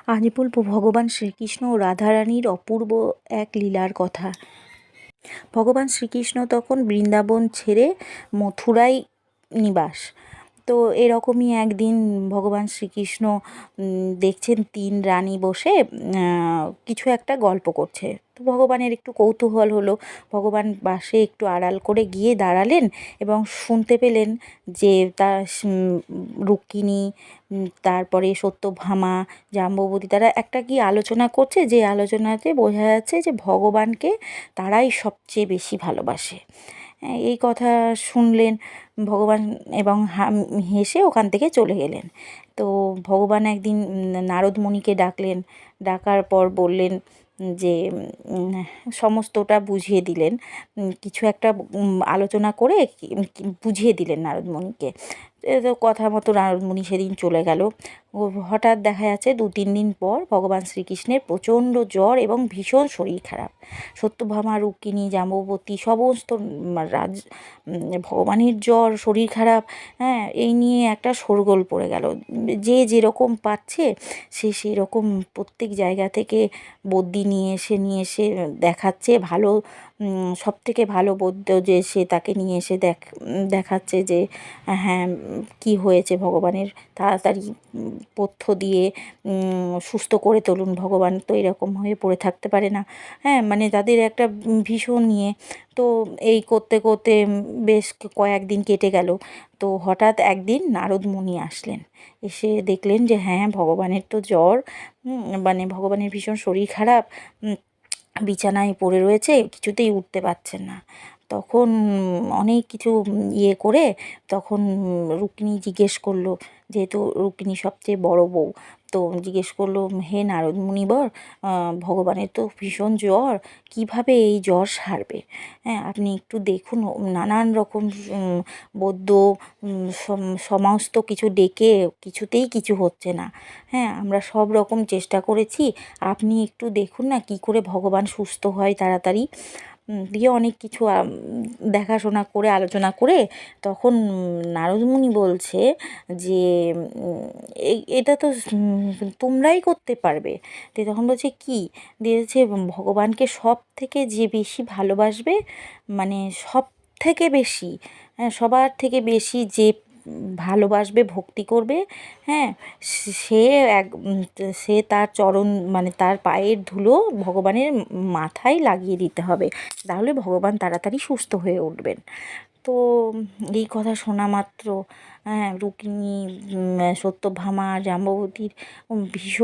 আজ বলব ভগবান শ্রীকৃষ্ণ ও রাধারানীর অপূর্ব এক লীলার কথা। ভগবান শ্রীকৃষ্ণ তখন বৃন্দাবন ছেড়ে মথুরায় নিবাস। তো এরকমই একদিন ভগবান শ্রীকৃষ্ণ দেখছেন 3 রানী বসে কিছু একটা গল্প করছে। তো ভগবানের একটু কৌতূহল হলো। ভগবান পাশে একটু আড়াল করে গিয়ে দাঁড়ালেন এবং শুনতে পেলেন যে তার রুক্মিণী, তারপরে সত্যভামা, জাম্ববতী তারা একটা কি আলোচনা করছে, যে আলোচনাতে বোঝা যাচ্ছে যে ভগবানকে তারাই সবচেয়ে বেশি ভালোবাসে। এই কথা শুনলেন ভগবান এবং হেসে ওখান থেকে চলে গেলেন। তো ভগবান একদিন নারদ মুনিকে ডাকলেন, ডাকার পর বললেন যে সমস্তটা বুঝিয়ে দিলেন, কিছু একটা আলোচনা করে বুঝিয়ে দিলেন নারদ মুনিকে। তো কথা মতো নারদ মুনি সেদিন চলে গেল। হঠাৎ দেখা যাচ্ছে 2-3 দিন পর ভগবান শ্রীকৃষ্ণের প্রচণ্ড জ্বর এবং ভীষণ শরীর খারাপ। সত্যভামা, রুক্মিণী, জাম্ববতী সমস্ত ভগবানের জ্বর, শরীর খারাপ, হ্যাঁ, এই নিয়ে একটা শোরগোল পড়ে গেল। যে যেরকম পাচ্ছে সে সেরকম প্রত্যেক জায়গা থেকে বদ্যি নিয়ে এসে দেখাচ্ছে। ভালো সবথেকে ভালো বৈদ্য যে সে তাকে নিয়ে এসে দেখাচ্ছে যে হ্যাঁ কী হয়েছে ভগবানের, তাড়াতাড়ি পথ্য দিয়ে সুস্থ করে তুলুন, ভগবান তো এরকম হয়ে পড়ে থাকতে পারে না। হ্যাঁ, মানে তাদের একটা ভীষণ নিয়ে। তো এই করতে করতে বেশ কয়েকদিন কেটে গেল। তো হঠাৎ একদিন নারদ মুনি আসলেন, এসে দেখলেন যে হ্যাঁ ভগবানের তো জ্বর, মানে ভগবানের ভীষণ শরীর খারাপ, বিছানায় পড়ে রয়েছে, কিছুতেই উঠতে পারছেন না। তখন অনেক কিছু ইয়ে করে তখন রুক্মিণী জিজ্ঞেস করলো, যেহেতু রুক্মিণী সবচেয়ে বড় বউ, তো জিজ্ঞেস করলো, হে নারদ মুনিবর, ভগবানের তো ভীষণ জ্বর, কিভাবে এই জ্বর সারবে? হ্যাঁ, আপনি একটু দেখুন। নানান রকম বৈদ্য সমস্ত কিছু ডেকে কিছুতেই কিছু হচ্ছে না। হ্যাঁ, আমরা সব রকম চেষ্টা করেছি, আপনি একটু দেখুন না কী করে ভগবান সুস্থ হয় তাড়াতাড়ি। দিয়ে অনেক কিছু দেখাশোনা করে আলোচনা করে তখন নারদ মুনি বলছে যে এটা তো তোমরাই করতে পারবে। দিয়ে তখন বলছে কী? দিয়েছে ভগবানকে সব থেকে যে বেশি ভালোবাসবে, মানে সব থেকে বেশি, হ্যাঁ, সবার থেকে বেশি যে ভালোবাসবে, ভক্তি করবে, হ্যাঁ, সে এক সে তার চরণ, মানে তার পায়ের ধুলো ভগবানের মাথায় লাগিয়ে দিতে হবে, তাহলে ভগবান তাড়াতাড়ি সুস্থ হয়ে উঠবেন। তো এই কথা শোনা মাত্র হ্যাঁ রুক্মিণী, সত্যভামা, জাম্ববতীর ভীষণ